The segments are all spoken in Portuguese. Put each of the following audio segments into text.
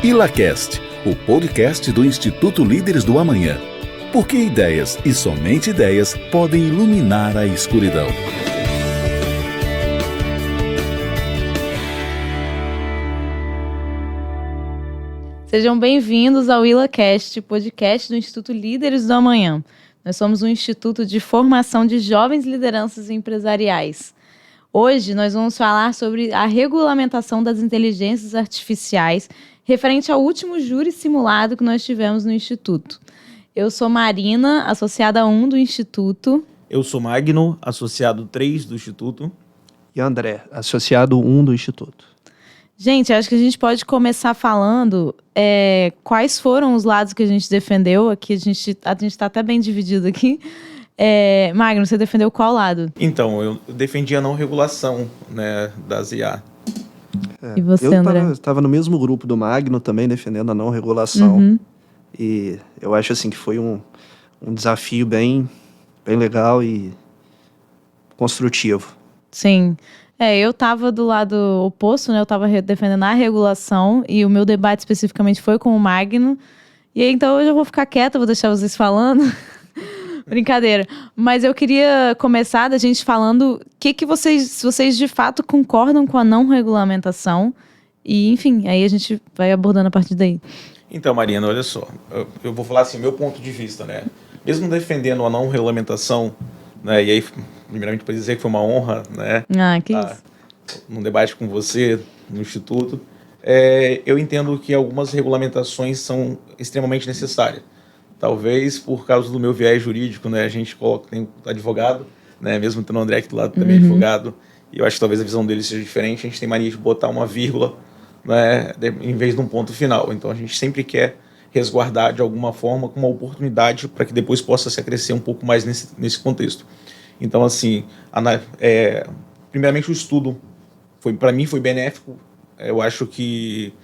ILACast, o podcast do Instituto Líderes do Amanhã. Porque ideias e somente ideias podem iluminar a escuridão. Sejam bem-vindos ao ILACast, podcast do Instituto Líderes do Amanhã. Nós somos um instituto de formação de jovens lideranças empresariais. Hoje nós vamos falar sobre a regulamentação das inteligências artificiais referente ao último júri simulado que nós tivemos no Instituto. Eu sou Marina, associada 1 do Instituto. Eu sou Magno, associado 3 do Instituto. E André, associado 1 do Instituto. Gente, acho que a gente pode começar falando quais foram os lados que a gente defendeu. Aqui a gente está até bem dividido aqui. Magno, você defendeu qual lado? Então, eu defendi a não regulação, né, das IA. E você, André? Eu estava no mesmo grupo do Magno também, defendendo a não regulação. Uhum. E eu acho assim que foi um desafio bem legal e construtivo. Sim. Eu estava do lado oposto, né? Eu estava defendendo a regulação e o meu debate especificamente foi com o Magno. E aí, então, eu já vou ficar quieta, vou deixar vocês falando. Brincadeira. Mas eu queria começar da gente falando se vocês de fato concordam com a não regulamentação. E, enfim, aí a gente vai abordando a partir daí. Então, Marina, olha só. Eu vou falar assim, meu ponto de vista, né? Mesmo defendendo a não regulamentação, né? E aí, primeiramente, para dizer que foi uma honra, né? Isso. Num debate com você no Instituto. Eu entendo que algumas regulamentações são extremamente necessárias. Talvez por causa do meu viés jurídico, né? A gente tem advogado, né? Mesmo tendo o André aqui do lado também advogado, e eu acho que talvez a visão dele seja diferente. A gente tem mania de botar uma vírgula, né? Em vez de um ponto final. Então a gente sempre quer resguardar de alguma forma com uma oportunidade para que depois possa se acrescer um pouco mais nesse contexto. Então, assim, primeiramente o estudo para mim foi benéfico. Eu acho que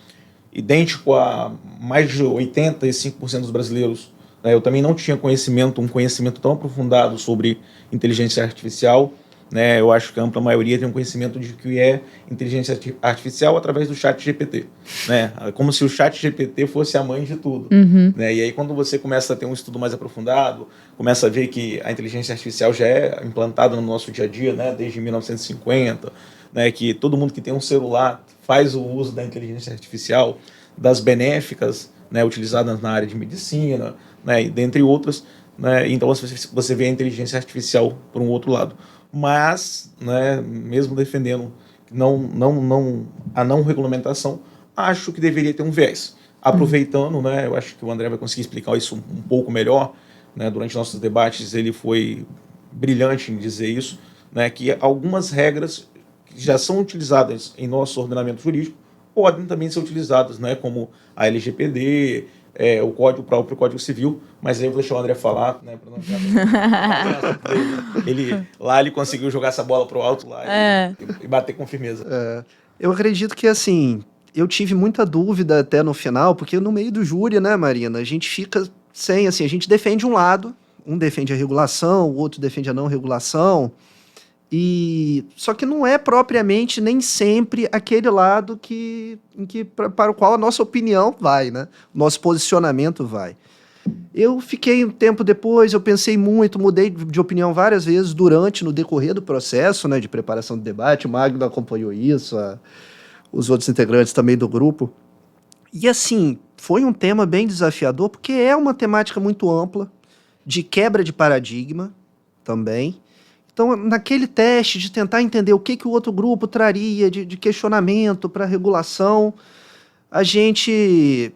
idêntico a mais de 85% dos brasileiros. Eu também não tinha um conhecimento tão aprofundado sobre inteligência artificial. Né? Eu acho que a ampla maioria tem um conhecimento de que é inteligência artificial através do ChatGPT. Né? Como se o ChatGPT fosse a mãe de tudo. Né? E aí, quando você começa a ter um estudo mais aprofundado, começa a ver que a inteligência artificial já é implantada no nosso dia a dia, né? Desde 1950, né? Que todo mundo que tem um celular faz o uso da inteligência artificial, das benéficas, né? Utilizadas na área de medicina, né? E dentre outras. Né? Então, você vê a inteligência artificial por um outro lado. Mas, né, mesmo defendendo a não regulamentação, acho que deveria ter um viés. Aproveitando, né, eu acho que o André vai conseguir explicar isso um pouco melhor, né, durante nossos debates ele foi brilhante em dizer isso, né, que algumas regras que já são utilizadas em nosso ordenamento jurídico podem também ser utilizadas, né, como a LGPD, o próprio Código Civil, mas aí eu vou deixar o André falar, né, para não ele conseguiu jogar essa bola pro alto lá e bater com firmeza. Eu acredito que, assim, eu tive muita dúvida até no final, porque no meio do júri, né, Marina, a gente fica sem, assim, a gente defende um lado, um defende a regulação, o outro defende a não regulação, só que não é propriamente nem sempre aquele lado para o qual a nossa opinião vai, né? O nosso posicionamento vai. Eu fiquei um tempo depois, eu pensei muito, mudei de opinião várias vezes no decorrer do processo, né, de preparação do debate. O Magno acompanhou isso, os outros integrantes também do grupo. E assim, foi um tema bem desafiador, porque é uma temática muito ampla, de quebra de paradigma também. Então, naquele teste de tentar entender o que o outro grupo traria de questionamento para regulação, a gente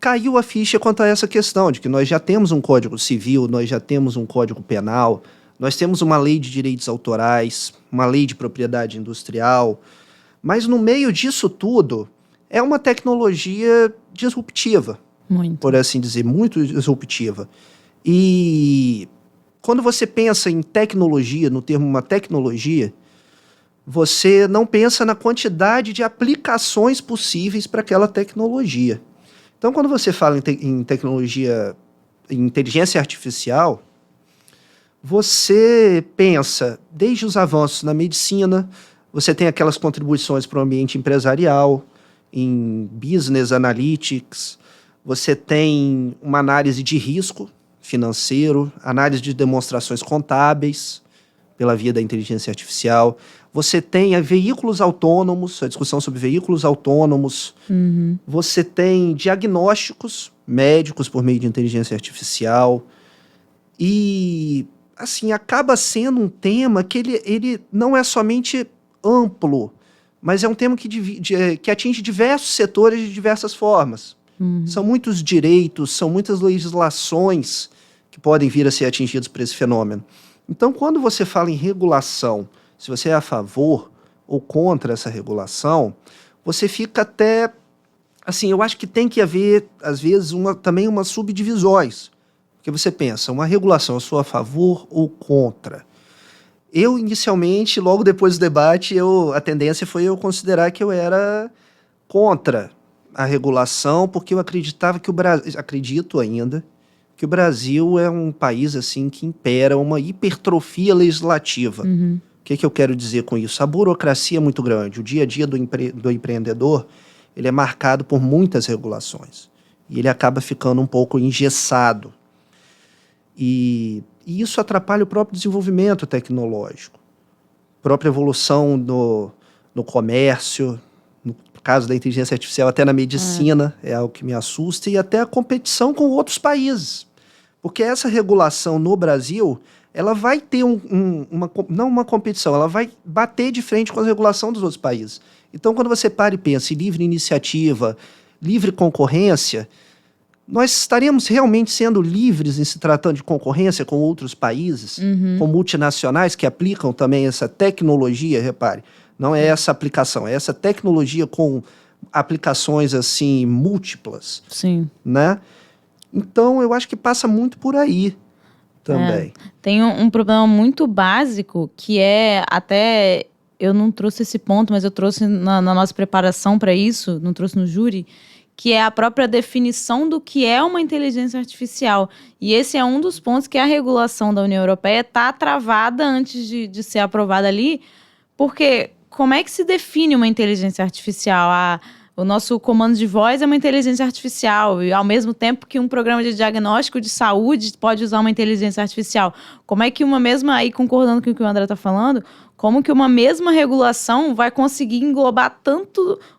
caiu a ficha quanto a essa questão de que nós já temos um Código Civil, nós já temos um Código Penal, nós temos uma lei de direitos autorais, uma lei de propriedade industrial, mas no meio disso tudo é uma tecnologia disruptiva, por assim dizer, muito disruptiva. E quando você pensa em tecnologia, no termo uma tecnologia, você não pensa na quantidade de aplicações possíveis para aquela tecnologia. Então, quando você fala em tecnologia, em inteligência artificial, você pensa desde os avanços na medicina, você tem aquelas contribuições para o ambiente empresarial, em Business Analytics, você tem uma análise de risco financeiro, análise de demonstrações contábeis pela via da inteligência artificial. Você tem veículos autônomos, a discussão sobre veículos autônomos. Você tem diagnósticos médicos por meio de inteligência artificial. E, assim, acaba sendo um tema que ele não é somente amplo, mas é um tema que atinge diversos setores de diversas formas. São muitos direitos, são muitas legislações que podem vir a ser atingidos por esse fenômeno. Então, quando você fala em regulação, se você é a favor ou contra essa regulação, você fica até... Assim, eu acho que tem que haver, às vezes, também umas subdivisões. Porque você pensa, uma regulação, eu sou a favor ou contra? Eu, inicialmente, logo depois do debate, a tendência foi eu considerar que eu era contra a regulação, porque eu acreditava que acredito ainda, que o Brasil é um país assim que impera uma hipertrofia legislativa. O que eu quero dizer com isso? A burocracia é muito grande. O dia a dia do empreendedor, ele é marcado por muitas regulações. E ele acaba ficando um pouco engessado. E isso atrapalha o próprio desenvolvimento tecnológico, a própria evolução no comércio, no caso da inteligência artificial, até na medicina, é algo que me assusta, e até a competição com outros países. Porque essa regulação no Brasil, ela vai ter não uma competição, ela vai bater de frente com a regulação dos outros países. Então, quando você para e pensa em livre iniciativa, livre concorrência, nós estaremos realmente sendo livres em se tratando de concorrência com outros países, com multinacionais que aplicam também essa tecnologia, repare, não é essa aplicação, é essa tecnologia com aplicações assim múltiplas. Sim. Né? Então, eu acho que passa muito por aí também. Tem um problema muito básico que é até... Eu não trouxe esse ponto, mas eu trouxe na nossa preparação para isso, não trouxe no júri, que é a própria definição do que é uma inteligência artificial. E esse é um dos pontos que a regulação da União Europeia está travada antes de ser aprovada ali, porque como é que se define uma inteligência artificial? O nosso comando de voz é uma inteligência artificial, e ao mesmo tempo que um programa de diagnóstico de saúde pode usar uma inteligência artificial. Como é que uma mesma, aí concordando com o que o André está falando, como que uma mesma regulação vai conseguir englobar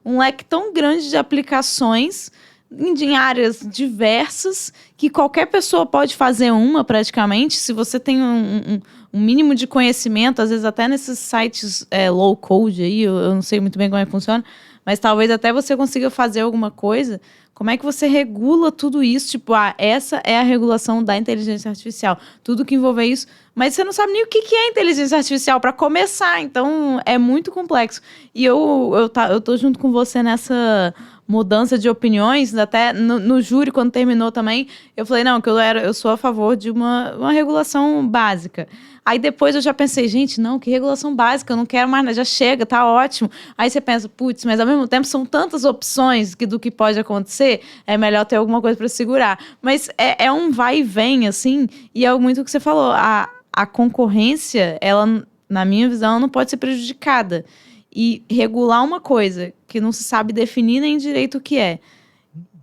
um leque tão grande de aplicações em áreas diversas, que qualquer pessoa pode fazer praticamente, se você tem um mínimo de conhecimento, às vezes até nesses sites low code aí, eu não sei muito bem como é que funciona, mas talvez até você consiga fazer alguma coisa. Como é que você regula tudo isso? Tipo, essa é a regulação da inteligência artificial. Tudo que envolve isso. Mas você não sabe nem o que é inteligência artificial para começar. Então, é muito complexo. E eu tô junto com você nessa mudança de opiniões. Até no júri, quando terminou também, eu falei, não, que eu sou a favor de uma regulação básica. Aí depois eu já pensei, gente, não, que regulação básica, eu não quero mais, já chega, tá ótimo. Aí você pensa, putz, mas ao mesmo tempo são tantas opções do que pode acontecer, é melhor ter alguma coisa para segurar. Mas é um vai e vem, assim, e é muito o que você falou, a concorrência, ela, na minha visão, não pode ser prejudicada. E regular uma coisa que não se sabe definir nem direito o que é,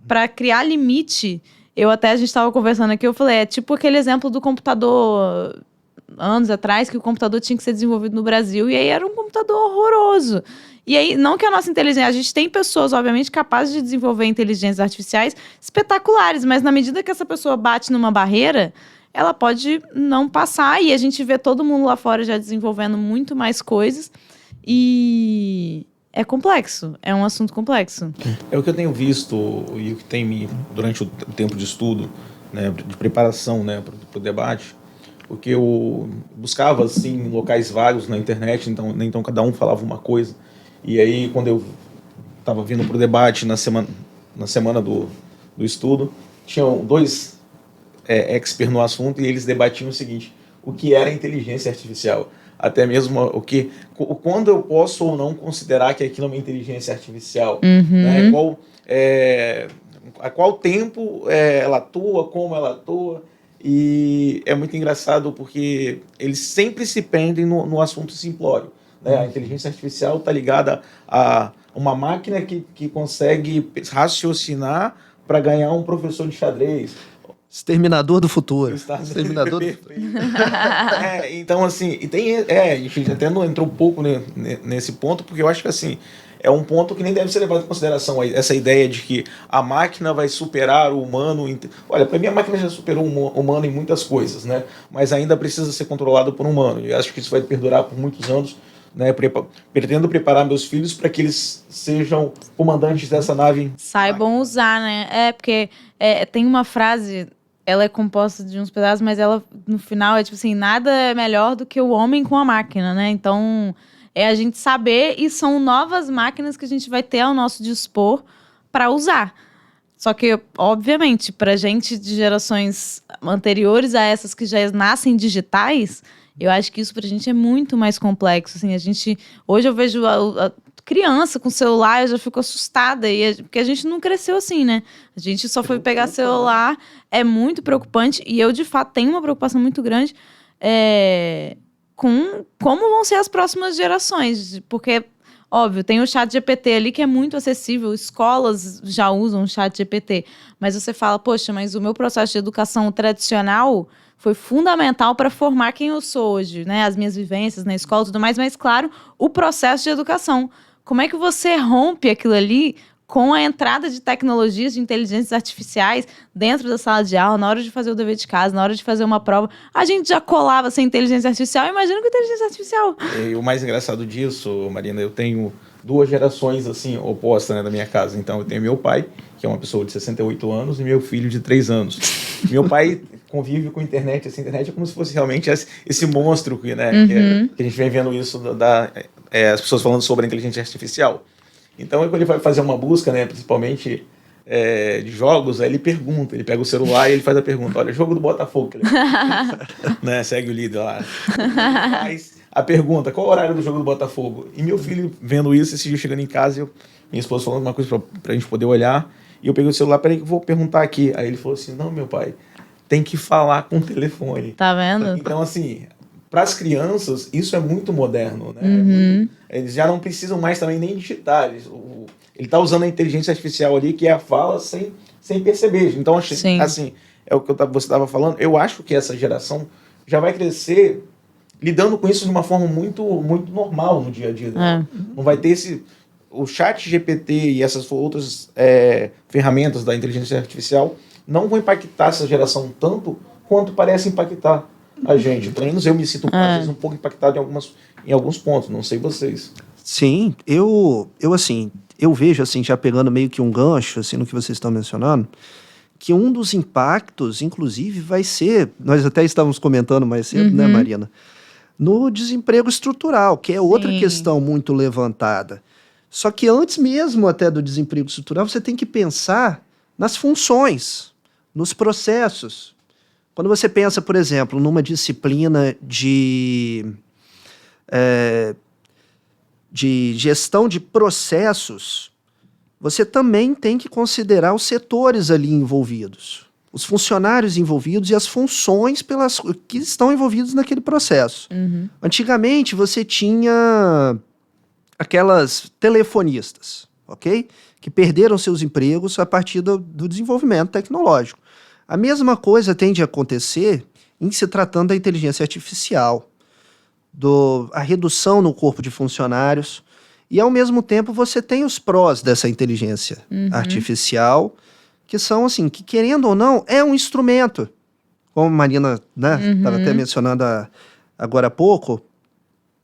para criar limite, a gente estava conversando aqui, eu falei, é tipo aquele exemplo do computador... anos atrás, que o computador tinha que ser desenvolvido no Brasil, e aí era um computador horroroso. E aí, não que a nossa inteligência... A gente tem pessoas, obviamente, capazes de desenvolver inteligências artificiais espetaculares, mas na medida que essa pessoa bate numa barreira, ela pode não passar, e a gente vê todo mundo lá fora já desenvolvendo muito mais coisas, e... é complexo, é um assunto complexo. É o que eu tenho visto, e o que tem durante o tempo de estudo, né, de preparação, né, para o debate, porque eu buscava, assim, locais vários na internet, então cada um falava uma coisa. E aí, quando eu estava vindo para o debate na semana do estudo, tinham dois experts no assunto, e eles debatiam o seguinte: o que era inteligência artificial? Até mesmo quando eu posso ou não considerar que aquilo é uma inteligência artificial, né? A qual tempo ela atua, como ela atua. E é muito engraçado porque eles sempre se prendem no assunto simplório, né? A inteligência artificial está ligada a uma máquina que consegue raciocinar para ganhar um professor de xadrez. Exterminador do futuro. Exterminador do futuro. Então, assim, a gente até não entrou um pouco nesse ponto, porque eu acho que, assim, é um ponto que nem deve ser levado em consideração, essa ideia de que a máquina vai superar o humano. Olha, para mim a máquina já superou o humano em muitas coisas, né? Mas ainda precisa ser controlado por um humano. E acho que isso vai perdurar por muitos anos, né? Pretendo preparar meus filhos para que eles sejam comandantes dessa nave. Saibam usar, né? Porque tem uma frase... Ela é composta de uns pedaços, mas ela, no final, é tipo assim, nada é melhor do que o homem com a máquina, né? Então, é a gente saber, e são novas máquinas que a gente vai ter ao nosso dispor para usar. Só que, obviamente, pra gente de gerações anteriores a essas que já nascem digitais, eu acho que isso pra gente é muito mais complexo, assim, hoje eu vejo a criança com celular, eu já fico assustada, porque a gente não cresceu assim, né? A gente só foi pegar celular, é muito preocupante, e eu, de fato, tenho uma preocupação muito grande com como vão ser as próximas gerações, porque, óbvio, tem o ChatGPT ali que é muito acessível, escolas já usam o ChatGPT, mas você fala, poxa, mas o meu processo de educação tradicional foi fundamental para formar quem eu sou hoje, né? As minhas vivências na escola e tudo mais, mas, claro, o processo de educação. Como é que você rompe aquilo ali com a entrada de tecnologias, de inteligências artificiais dentro da sala de aula, na hora de fazer o dever de casa, na hora de fazer uma prova? A gente já colava sem inteligência artificial, imagina com inteligência artificial. E o mais engraçado disso, Marina, eu tenho 2 gerações assim opostas, né, da minha casa. Então eu tenho meu pai, que é uma pessoa de 68 anos, e meu filho de 3 anos. Meu pai convive com a internet. Essa internet é como se fosse realmente esse monstro que, né, que a gente vem vendo isso as pessoas falando sobre a inteligência artificial. Então, quando ele vai fazer uma busca, né, principalmente de jogos, aí ele pega o celular e ele faz a pergunta, olha, jogo do Botafogo, né, segue o líder lá. Faz a pergunta, qual é o horário do jogo do Botafogo? E meu filho, vendo isso, esse dia chegando em casa, minha esposa falando uma coisa pra gente poder olhar, e eu peguei o celular, peraí que eu vou perguntar aqui. Aí ele falou assim, não, meu pai, tem que falar com o telefone. Tá vendo? Então, assim, para as crianças, isso é muito moderno, né? Uhum. Eles já não precisam mais também nem digitar. Ele está usando a inteligência artificial ali, que é a fala, sem perceber. Então, assim, é o que você estava falando. Eu acho que essa geração já vai crescer lidando com isso de uma forma muito, muito normal no dia a dia. Né? Não vai ter o ChatGPT e essas outras ferramentas da inteligência artificial não vão impactar essa geração tanto quanto parece impactar a gente. Pelo menos eu me sinto às vezes um pouco impactado em alguns pontos, não sei vocês. Sim, eu vejo, assim, já pegando meio que um gancho, assim, no que vocês estão mencionando, que um dos impactos, inclusive, vai ser, nós até estávamos comentando mais cedo, né, Marina, no desemprego estrutural, que é outra questão muito levantada. Só que antes mesmo até do desemprego estrutural, você tem que pensar nas funções, nos processos. Quando você pensa, por exemplo, numa disciplina de gestão de processos, você também tem que considerar os setores ali envolvidos, os funcionários envolvidos e as funções que estão envolvidos naquele processo. Antigamente, você tinha aquelas telefonistas, ok? Que perderam seus empregos a partir do desenvolvimento tecnológico. A mesma coisa tende a acontecer em se tratando da inteligência artificial, a redução no corpo de funcionários, e ao mesmo tempo você tem os prós dessa inteligência artificial, que são assim, que querendo ou não, é um instrumento. Como a Marina, né, estava até mencionando agora há pouco,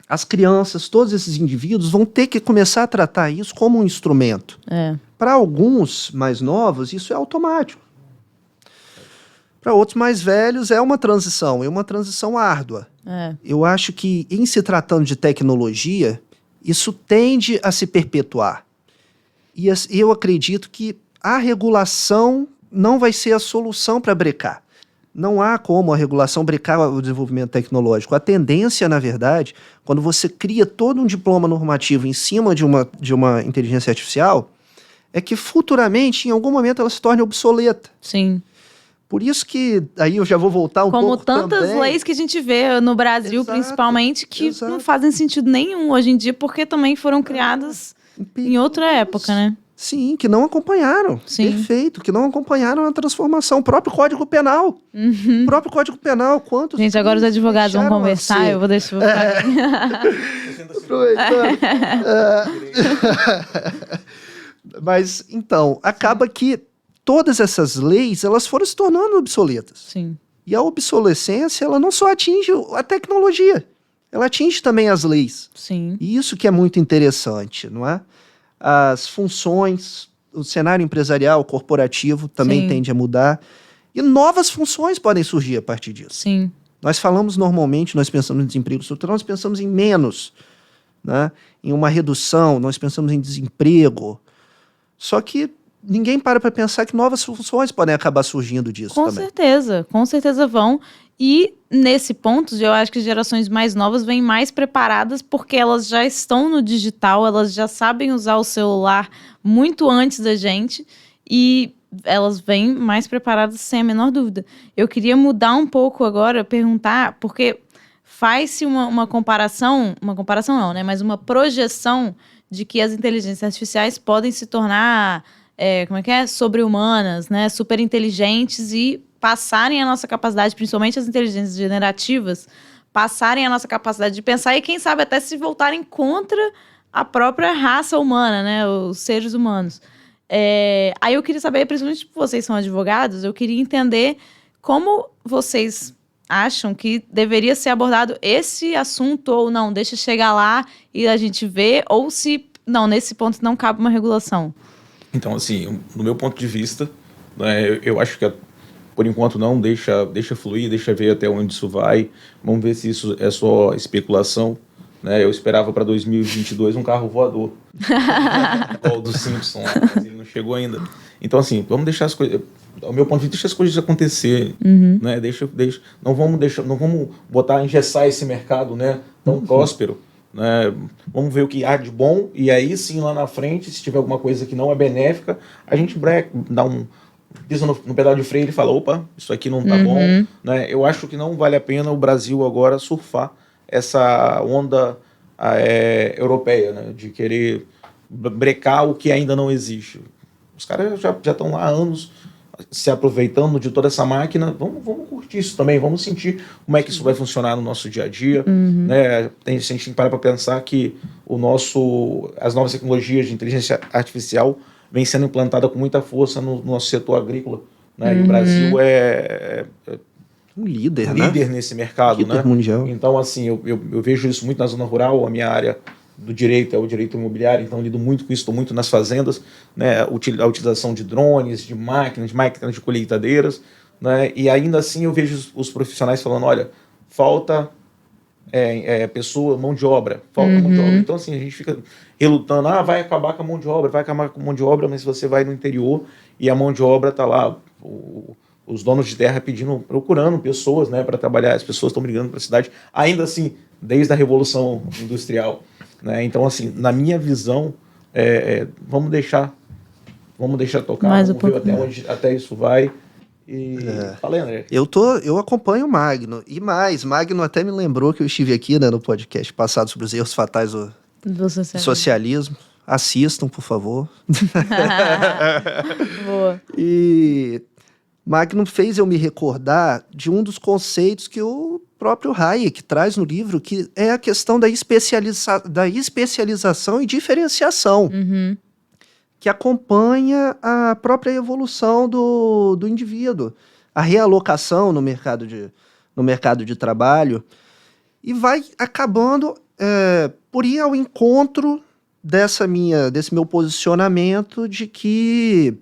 as crianças, todos esses indivíduos vão ter que começar a tratar isso como um instrumento. Para alguns mais novos, isso é automático. Para outros mais velhos, é uma transição árdua. Eu acho que, em se tratando de tecnologia, isso tende a se perpetuar. E eu acredito que a regulação não vai ser a solução para brecar. Não há como a regulação brecar o desenvolvimento tecnológico. A tendência, na verdade, quando você cria todo um diploma normativo em cima de uma inteligência artificial, é que futuramente, em algum momento, ela se torne obsoleta. Sim. Por isso que, aí eu já vou voltar um pouco também. Como tantas leis que a gente vê no Brasil, principalmente, que não fazem sentido nenhum hoje em dia, porque também foram criadas em outra época, né? Sim, que não acompanharam. Sim. Perfeito, que não acompanharam a transformação. O próprio Código Penal. O próprio Código Penal, quantos... Gente, agora os advogados vão conversar, eu vou deixar... Aproveitando. Mas, então, acaba que todas essas leis, elas foram se tornando obsoletas. Sim. E a obsolescência, ela não só atinge a tecnologia, ela atinge também as leis. Sim. E isso que é muito interessante, não é? As funções, o cenário empresarial, corporativo também Sim. tende a mudar. E novas funções podem surgir a partir disso. Sim. Nós falamos normalmente, nós pensamos em desemprego estrutural, nós pensamos em menos, né? Em uma redução, nós pensamos em desemprego. Só que ninguém para pensar que novas funções podem acabar surgindo disso Com também. com certeza vão. E nesse ponto, eu acho que gerações mais novas vêm mais preparadas porque elas já estão no digital, elas já sabem usar o celular muito antes da gente e elas vêm mais preparadas sem a menor dúvida. Eu queria mudar um pouco agora, perguntar, porque faz-se uma comparação não, né? Mas uma projeção de que as inteligências artificiais podem se tornar, sobre-humanas, né? Super inteligentes e passarem a nossa capacidade, principalmente as inteligências generativas, passarem a nossa capacidade de pensar e, quem sabe, até se voltarem contra a própria raça humana, né? Os seres humanos. Aí eu queria saber, principalmente porque vocês são advogados, eu queria entender como vocês acham que deveria ser abordado esse assunto ou não, deixa chegar lá e a gente vê, ou se, não, nesse ponto não cabe uma regulação. Então, assim, no meu ponto de vista, né, eu acho que por enquanto não, deixa fluir, deixa ver até onde isso vai. Vamos ver se isso é só especulação. Né? Eu esperava para 2022 um carro voador. Igual o do Simpson, mas ele não chegou ainda. Então, assim, vamos deixar as coisas... Ao meu ponto de vista, deixa as coisas acontecer. Né? Não vamos engessar esse mercado, né, tão próspero. Né? Vamos ver o que há de bom e aí sim, lá na frente, se tiver alguma coisa que não é benéfica, a gente pisa no pedal de freio e fala, opa, isso aqui não tá bom. Né? Eu acho que não vale a pena o Brasil agora surfar essa onda europeia, né? De querer brecar o que ainda não existe. Os caras já estão lá há anos se aproveitando de toda essa máquina. Vamos curtir isso também, vamos sentir como é que isso vai funcionar no nosso dia a dia. Né? A gente tem que parar para pensar que as novas tecnologias de inteligência artificial vem sendo implantada com muita força no nosso setor agrícola. Né? E o Brasil é um líder, líder nesse mercado. Líder, né? mundial. Então, assim, eu vejo isso muito na zona rural. A minha área do direito é o direito imobiliário, então lido muito com isso, estou muito nas fazendas, né? A utilização de drones, de máquinas de colheitadeiras, né? E ainda assim eu vejo os profissionais falando, olha, falta mão de obra, mão de obra. Então, assim, a gente fica relutando, vai acabar com a mão de obra, mas você vai no interior e a mão de obra está lá, os donos de terra procurando pessoas, né, para trabalhar, as pessoas estão brigando para a cidade, ainda assim, desde a Revolução Industrial. Né? Então, assim, na minha visão, vamos deixar tocar, vamos ver até isso vai. E falei, André. Eu acompanho o Magno. E mais, Magno até me lembrou que eu estive aqui, né, no podcast passado sobre os erros fatais do socialismo. Assistam, por favor. Boa. E Magno fez eu me recordar de um dos conceitos que o próprio Hayek traz no livro, que é a questão da especialização e diferenciação. Que acompanha a própria evolução do indivíduo, a realocação no mercado de trabalho, e vai acabando por ir ao encontro desse meu posicionamento de que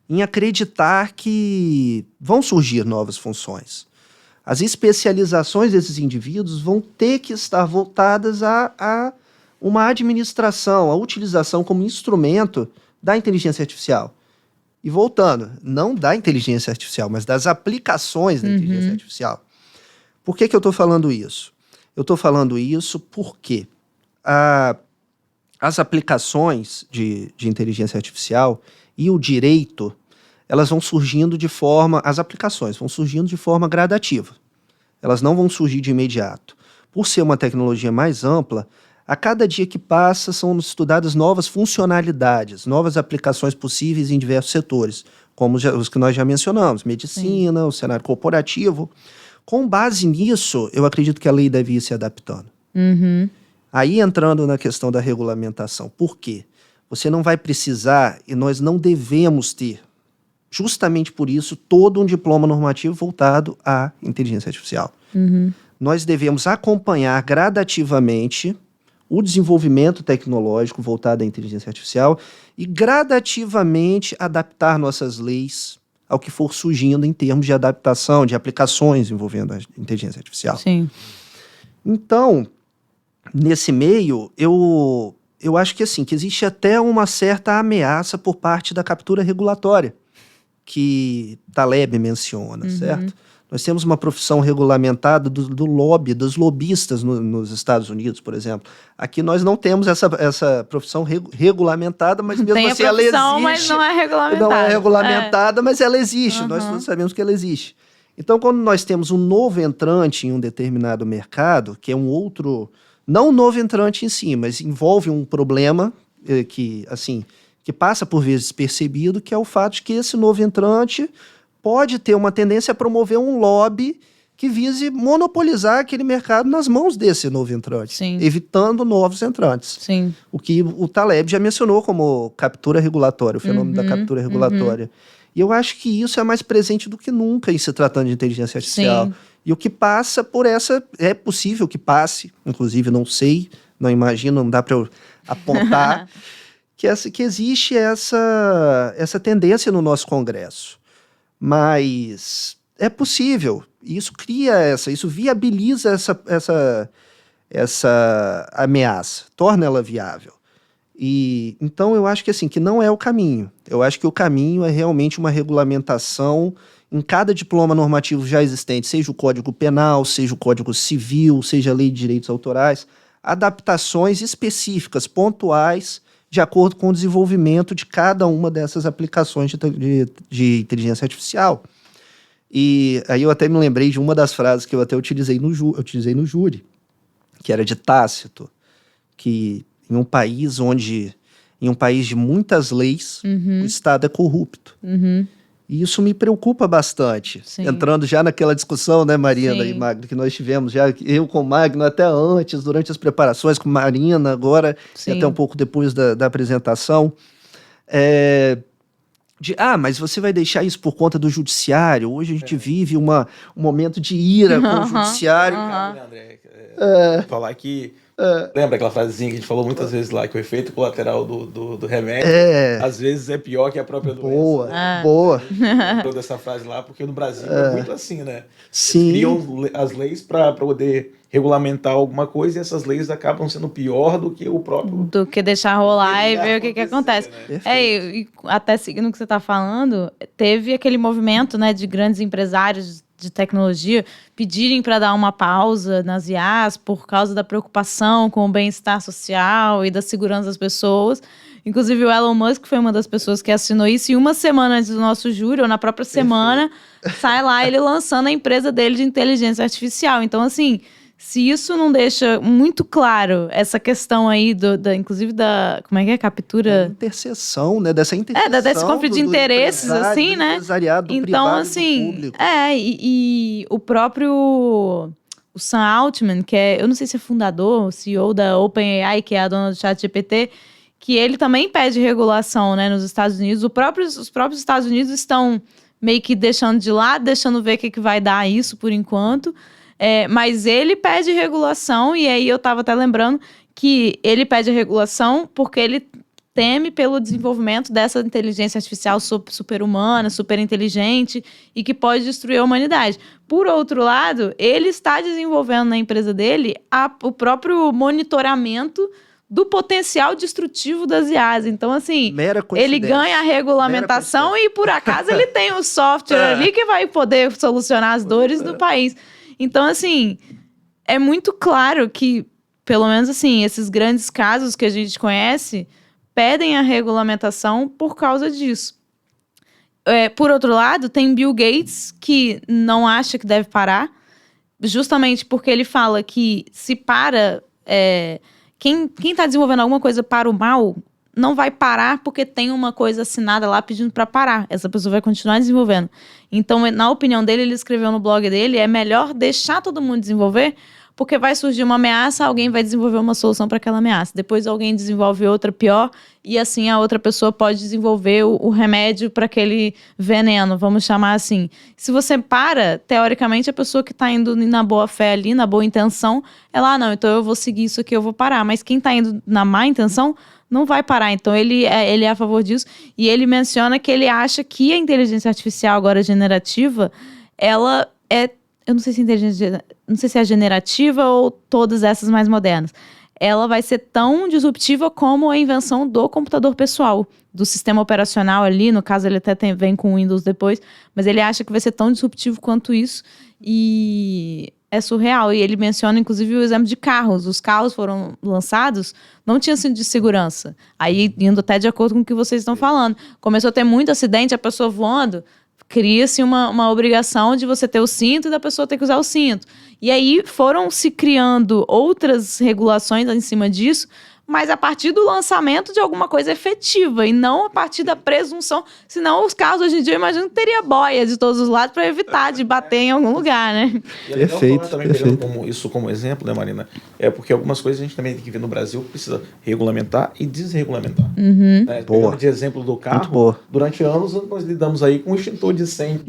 em acreditar que vão surgir novas funções. As especializações desses indivíduos vão ter que estar voltadas a uma administração, a utilização como instrumento da inteligência artificial. E voltando, não da inteligência artificial, mas das aplicações da inteligência artificial. Por que eu estou falando isso? Eu estou falando isso porque as aplicações de inteligência artificial e o direito, elas vão surgindo as aplicações vão surgindo de forma gradativa. Elas não vão surgir de imediato. Por ser uma tecnologia mais ampla, A cada dia que passa, são estudadas novas funcionalidades, novas aplicações possíveis em diversos setores, como os que nós já mencionamos, medicina, o cenário corporativo. Com base nisso, eu acredito que a lei deve ir se adaptando. Aí, entrando na questão da regulamentação, por quê? Você não vai precisar, e nós não devemos ter, justamente por isso, todo um diploma normativo voltado à inteligência artificial. Nós devemos acompanhar gradativamente o desenvolvimento tecnológico voltado à inteligência artificial e gradativamente adaptar nossas leis ao que for surgindo em termos de adaptação, de aplicações envolvendo a inteligência artificial. Sim. Então, nesse meio, eu acho que assim, que existe até uma certa ameaça por parte da captura regulatória, que Taleb menciona, certo? Nós temos uma profissão regulamentada do lobby, dos lobistas nos Estados Unidos, por exemplo. Aqui nós não temos essa profissão regulamentada, mas mesmo Tem assim a ela profissão, existe. mas não é regulamentada. Não é regulamentada, mas ela existe. Nós sabemos que ela existe. Então, quando nós temos um novo entrante em um determinado mercado, que é um outro... Não um novo entrante em si, mas envolve um problema que passa por vezes despercebido, que é o fato de que esse novo entrante pode ter uma tendência a promover um lobby que vise monopolizar aquele mercado nas mãos desse novo entrante, evitando novos entrantes. Sim. O que o Taleb já mencionou como captura regulatória, o fenômeno da captura regulatória. E eu acho que isso é mais presente do que nunca em se tratando de inteligência artificial. E o que passa por essa... É possível que passe, inclusive não sei, não imagino, não dá para eu apontar, que existe essa tendência no nosso Congresso. Mas é possível. Isso isso viabiliza essa ameaça, torna ela viável. E então eu acho que assim, que não é o caminho. Eu acho que o caminho é realmente uma regulamentação em cada diploma normativo já existente, seja o Código Penal, seja o Código Civil, seja a Lei de Direitos Autorais, adaptações específicas, pontuais, de acordo com o desenvolvimento de cada uma dessas aplicações de inteligência artificial. E aí eu até me lembrei de uma das frases que eu até utilizei no júri, que era de Tácito, que em um país de muitas leis, o Estado é corrupto. E isso me preocupa bastante. Entrando já naquela discussão, né, Marina e Magno, que nós tivemos já, eu com o Magno até antes, durante as preparações, com Marina agora, e até um pouco depois da apresentação. Mas você vai deixar isso por conta do judiciário? Hoje a gente vive um momento de ira com o judiciário. André, falar que... Lembra aquela frasezinha que a gente falou muitas vezes lá, que o efeito colateral do remédio às vezes é pior que a própria doença. Boa. Toda essa frase lá, porque no Brasil é muito assim, né? Sim. Criam as leis para poder regulamentar alguma coisa e essas leis acabam sendo pior do que o próprio... Do que deixar rolar e ver o que acontece. Né? E até seguindo o que você está falando, teve aquele movimento, né, de grandes empresários de tecnologia pedirem para dar uma pausa nas IAs por causa da preocupação com o bem-estar social e da segurança das pessoas. Inclusive o Elon Musk foi uma das pessoas que assinou isso, e uma semana antes do nosso júri, ou na própria semana, sai lá ele lançando a empresa dele de inteligência artificial. Então, assim, se isso não deixa muito claro essa questão aí, inclusive da... Como é que é? Captura... Interseção, né? Dessa interseção. Desse conflito de interesses, assim, né? Empresariado, do então, privado, assim, do público. E o próprio... O Sam Altman, que eu não sei se é fundador, CEO da OpenAI, que é a dona do ChatGPT, que ele também pede regulação, né, nos Estados Unidos. Os próprios Estados Unidos estão meio que deixando de lado, deixando ver o que vai dar isso por enquanto. Mas ele pede regulação, e aí eu estava até lembrando que ele pede regulação porque ele teme pelo desenvolvimento dessa inteligência artificial super-humana, super inteligente, e que pode destruir a humanidade. Por outro lado, ele está desenvolvendo na empresa dele o próprio monitoramento do potencial destrutivo das IAs. Então, assim, ele ganha a regulamentação e, por acaso, ele tem um software ali que vai poder solucionar as dores do país. Então, assim, é muito claro que, pelo menos assim, esses grandes casos que a gente conhece pedem a regulamentação por causa disso. Por outro lado, tem Bill Gates, que não acha que deve parar, justamente porque ele fala que se para... quem tá desenvolvendo alguma coisa para o mal não vai parar porque tem uma coisa assinada lá pedindo para parar. Essa pessoa vai continuar desenvolvendo. Então, na opinião dele, ele escreveu no blog dele, é melhor deixar todo mundo desenvolver, porque vai surgir uma ameaça, alguém vai desenvolver uma solução para aquela ameaça. Depois alguém desenvolve outra pior, e assim a outra pessoa pode desenvolver o remédio para aquele veneno, vamos chamar assim. Se você para, teoricamente, a pessoa que está indo na boa fé ali, na boa intenção, ela, não, então eu vou seguir isso aqui, eu vou parar. Mas quem está indo na má intenção, não vai parar. Então, ele é a favor disso. E ele menciona que ele acha que a inteligência artificial agora generativa, ela é... Eu não sei se não sei se é generativa ou todas essas mais modernas. Ela vai ser tão disruptiva como a invenção do computador pessoal, do sistema operacional ali. No caso, ele até vem com o Windows depois. Mas ele acha que vai ser tão disruptivo quanto isso. E é surreal. E ele menciona, inclusive, o exemplo de carros. Os carros foram lançados, não tinha cinto de segurança. Aí, indo até de acordo com o que vocês estão falando. Começou a ter muito acidente, a pessoa voando, cria-se uma obrigação de você ter o cinto e da pessoa ter que usar o cinto. E aí foram se criando outras regulações em cima disso, mas a partir do lançamento de alguma coisa efetiva e não a partir da presunção. Senão os carros hoje em dia, eu imagino que teria boia de todos os lados para evitar de bater em algum lugar, né? E é legal falar também, pegando isso como exemplo, né, Marina? É porque algumas coisas a gente também tem que ver no Brasil, precisa regulamentar e desregulamentar. Né? Pegando de exemplo do carro, durante anos nós lidamos aí com o extintor de incêndio.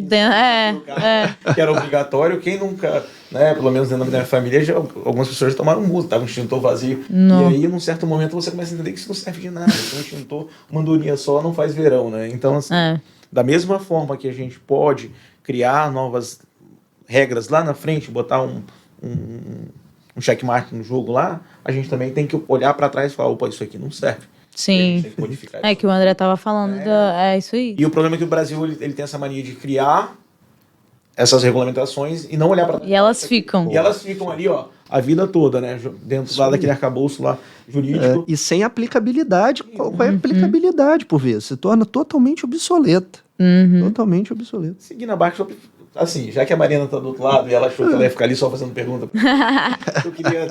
Que era obrigatório. Quem nunca, né, pelo menos dentro da minha família, algumas pessoas já tomaram multa, estava um extintor vazio. Não. E aí, num certo momento, você começa a entender que isso não serve de nada. Um extintor, uma andorinha só não faz verão, né? Então, assim, da mesma forma que a gente pode criar novas regras lá na frente, botar um checkmark no jogo lá, a gente também tem que olhar para trás e falar, opa, isso aqui não serve. Sim. Tem que modificar que o André estava falando. É isso aí. E o problema é que o Brasil ele tem essa mania de criar essas regulamentações e não olhar para trás. E elas ficam. E elas ficam ali, ó, a vida toda, né? Dentro lá daquele arcabouço lá jurídico. E sem aplicabilidade. Qual é a aplicabilidade, por vezes? Se torna totalmente obsoleta. Totalmente obsoleta. Seguindo a barca, assim, já que a Mariana tá do outro lado e ela achou que ela ia ficar ali só fazendo pergunta, eu queria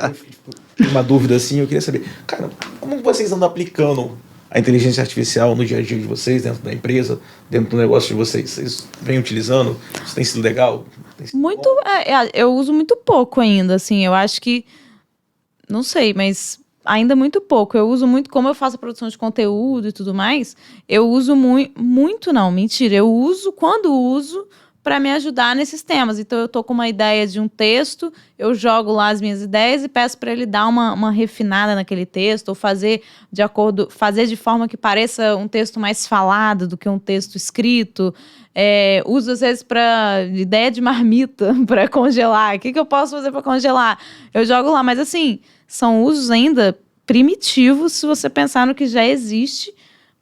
ter uma dúvida assim, eu queria saber, cara, como vocês andam aplicando a inteligência artificial no dia a dia de vocês, dentro da empresa, dentro do negócio de vocês? Vocês vêm utilizando? Isso tem sido legal? Muito, eu uso muito pouco ainda, assim, eu acho que, não sei, mas ainda muito pouco. Eu uso muito, como eu faço a produção de conteúdo e tudo mais, eu uso muito não, mentira, eu uso, quando uso, para me ajudar nesses temas. Então, eu tô com uma ideia de um texto, eu jogo lá as minhas ideias e peço para ele dar uma refinada naquele texto, ou fazer de forma que pareça um texto mais falado do que um texto escrito. Uso, às vezes, para ideia de marmita, para congelar. O que eu posso fazer para congelar? Eu jogo lá, mas assim, são usos ainda primitivos, se você pensar no que já existe,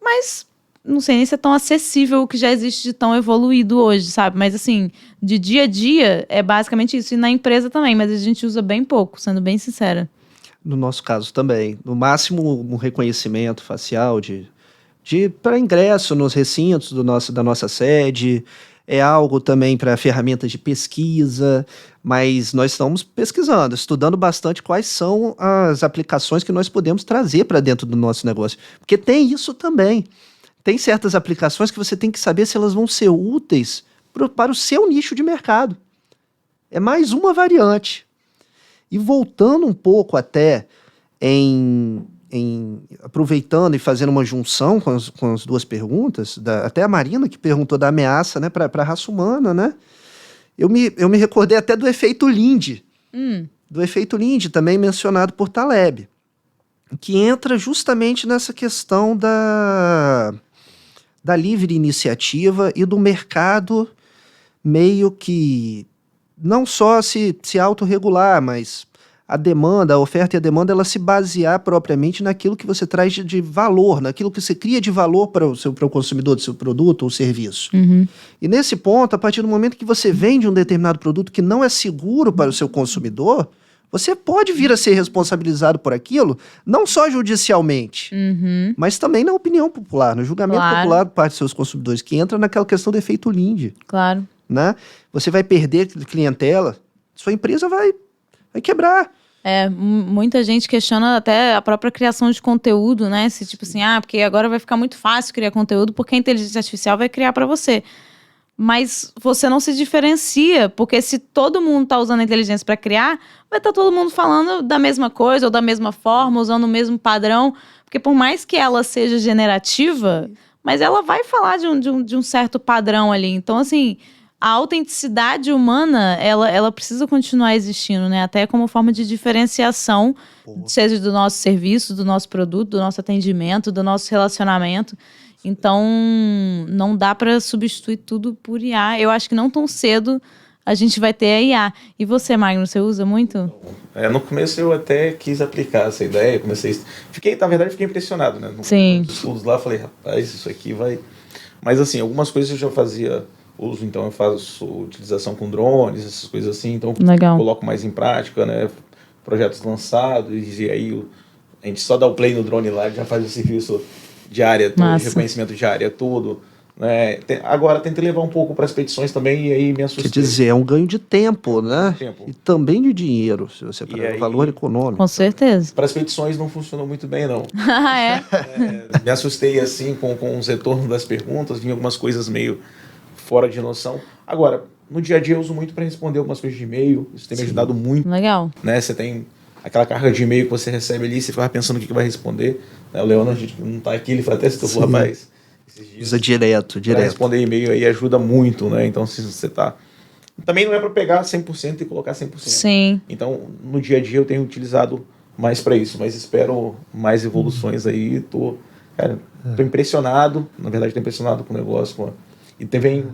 mas não sei nem se é tão acessível o que já existe de tão evoluído hoje, sabe? Mas assim, de dia a dia é basicamente isso. E na empresa também, mas a gente usa bem pouco, sendo bem sincera. No nosso caso também. No máximo, um reconhecimento facial para ingresso nos recintos da nossa sede. É algo também para ferramentas de pesquisa, mas nós estamos pesquisando, estudando bastante quais são as aplicações que nós podemos trazer para dentro do nosso negócio. Porque tem isso também. Tem certas aplicações que você tem que saber se elas vão ser úteis para o seu nicho de mercado. É mais uma variante. E voltando um pouco até aproveitando e fazendo uma junção com as duas perguntas, até a Marina que perguntou da ameaça, né, para a raça humana, né? Eu me recordei até do efeito Linde. Do efeito Linde, também mencionado por Taleb, que entra justamente nessa questão da livre iniciativa e do mercado meio que não só se autorregular, mas a oferta e a demanda, ela se basear propriamente naquilo que você traz de valor, naquilo que você cria de valor para o consumidor do seu produto ou serviço. E nesse ponto, a partir do momento que você vende um determinado produto que não é seguro para o seu consumidor, você pode vir a ser responsabilizado por aquilo, não só judicialmente, mas também na opinião popular, no julgamento popular por parte dos seus consumidores, que entra naquela questão do efeito Linde. Claro. Né? Você vai perder clientela, sua empresa vai quebrar. Muita gente questiona até a própria criação de conteúdo, né? Se tipo assim, porque agora vai ficar muito fácil criar conteúdo porque a inteligência artificial vai criar para você. Mas você não se diferencia, porque se todo mundo tá usando a inteligência para criar, vai estar todo mundo falando da mesma coisa ou da mesma forma, usando o mesmo padrão. Porque por mais que ela seja generativa, mas ela vai falar de um certo padrão ali. Então, assim, a autenticidade humana, ela precisa continuar existindo, né? Até como forma de diferenciação, seja do nosso serviço, do nosso produto, do nosso atendimento, do nosso relacionamento. Então, não dá para substituir tudo por IA. Eu acho que não tão cedo a gente vai ter a IA. E você, Magno, você usa muito? No começo eu até quis aplicar essa ideia, na verdade, fiquei impressionado, né? Sim. Nos estudos lá, falei, rapaz, isso aqui vai... Mas, assim, algumas coisas eu já fazia uso, então eu faço utilização com drones, essas coisas assim, então Legal. Coloco mais em prática, né? Projetos lançados, e aí a gente só dá o play no drone lá, já faz o serviço de área, todo, reconhecimento de área, tudo. Né? Agora, tentei levar um pouco para as petições também, e aí me assustei. Quer dizer, é um ganho de tempo, né? E também de dinheiro, se você pegar o valor econômico. Com certeza. Para as petições não funcionou muito bem, não. Me assustei, assim, com os retornos das perguntas, vinha algumas coisas meio fora de noção. Agora, no dia a dia eu uso muito para responder algumas coisas de e-mail, isso tem me ajudado muito. Legal. Né? Você tem aquela carga de e-mail que você recebe ali, você fica pensando o que vai responder. Né? O Leonardo, a gente não está aqui, ele fala até se tu for, rapaz... Usa direto. Responder e-mail aí ajuda muito, né? Então, se você tá... Também não é para pegar 100% e colocar 100%. Sim. Então, no dia a dia eu tenho utilizado mais para isso, mas espero mais evoluções aí. Tô impressionado, na verdade, tô impressionado com o negócio. E também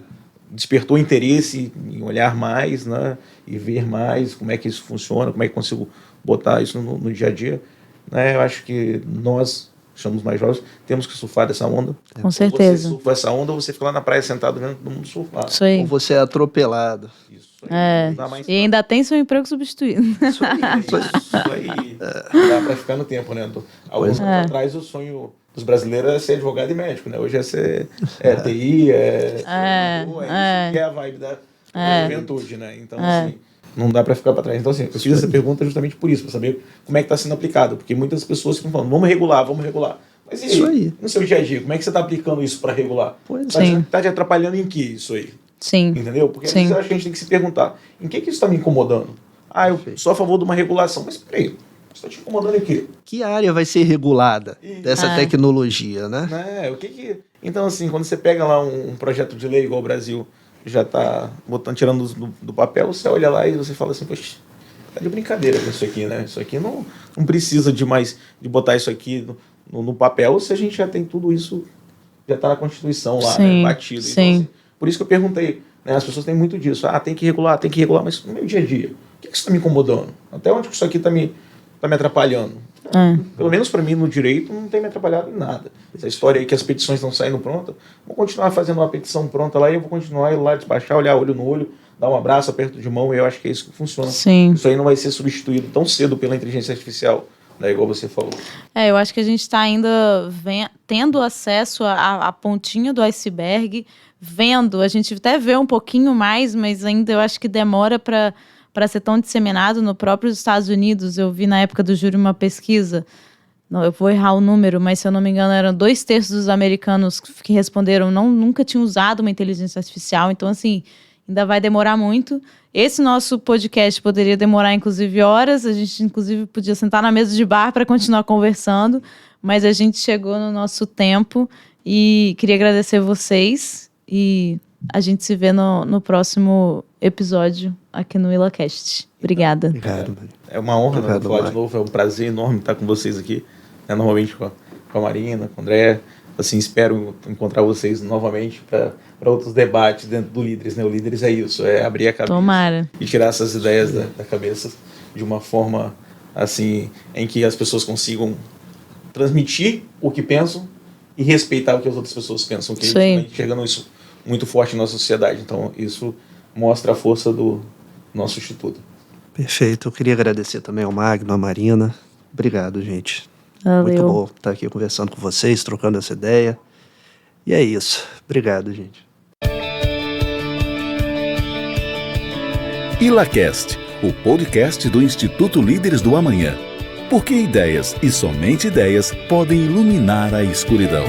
despertou interesse em olhar mais, né? E ver mais como é que isso funciona, como é que consigo botar isso no dia a dia. Né? Eu acho que nós... somos mais jovens, temos que surfar dessa onda. Com certeza. Você surfa essa onda ou você fica lá na praia sentado vendo todo mundo surfar. Isso aí. Ou você é atropelado. Isso aí. Não dá mais e ainda tem seu emprego substituído. Isso aí. Dá pra ficar no tempo, né? Alguns anos atrás o sonho dos brasileiros era ser advogado e médico, né? Hoje é ser TI, isso que é a vibe da juventude, né? Então, assim... Não dá para ficar para trás. Então, assim, eu fiz essa pergunta justamente por isso, para saber como é que está sendo aplicado. Porque muitas pessoas ficam falando, vamos regular. Mas isso aí. No seu dia a dia, como é que você está aplicando isso para regular? Está te atrapalhando em que isso aí? Sim. Entendeu? Porque às vezes eu acho que a gente tem que se perguntar, em que isso está me incomodando? Eu sou a favor de uma regulação. Mas peraí, isso está te incomodando em quê? Que área vai ser regulada dessa tecnologia, né? Então, assim, quando você pega lá um projeto de lei igual o Brasil... já está tirando do papel, você olha lá e você fala assim, poxa, tá de brincadeira com isso aqui, né? Isso aqui não precisa de botar isso aqui no papel, se a gente já tem tudo isso, já está na Constituição lá, né, batido. Então, assim, por isso que eu perguntei, né? As pessoas têm muito disso, tem que regular, mas no meu dia a dia, o que isso está me incomodando? Até onde que isso aqui está me atrapalhando? Pelo menos para mim, no direito, não tem me atrapalhado em nada. Essa história aí que as petições estão saindo prontas, vou continuar fazendo uma petição pronta lá e eu vou continuar ir lá despachar, olhar olho no olho, dar um abraço, aperto de mão, e eu acho que é isso que funciona. Sim. Isso aí não vai ser substituído tão cedo pela inteligência artificial, né, igual você falou. Eu acho que a gente está ainda tendo acesso à pontinha do iceberg, a gente até vê um pouquinho mais, mas ainda eu acho que demora para ser tão disseminado. No próprio Estados Unidos, eu vi na época do júri uma pesquisa, eu vou errar o número, mas se eu não me engano eram 2/3 dos americanos que responderam nunca tinham usado uma inteligência artificial. Então, assim, ainda vai demorar muito. Esse nosso podcast poderia demorar, inclusive, horas. A gente, inclusive, podia sentar na mesa de bar para continuar conversando, mas a gente chegou no nosso tempo e queria agradecer vocês e a gente se vê no próximo episódio aqui no WillaCast. Obrigada. Obrigado. É uma honra falar de novo, é um prazer enorme estar com vocês aqui, né? Normalmente com a Marina, com o André. Assim, espero encontrar vocês novamente para outros debates dentro do Líderes, né? O Líderes é isso, é abrir a cabeça. Tomara. E tirar essas ideias da cabeça de uma forma assim, em que as pessoas consigam transmitir o que pensam e respeitar o que as outras pessoas pensam, que a gente está enxergando isso muito forte na nossa sociedade. Então, isso mostra a força do nosso instituto. Perfeito. Eu queria agradecer também ao Magno, à Marina. Obrigado, gente. Valeu. Muito bom estar aqui conversando com vocês, trocando essa ideia. E é isso. Obrigado, gente. ILACast, o podcast do Instituto Líderes do Amanhã. Porque ideias e somente ideias podem iluminar a escuridão.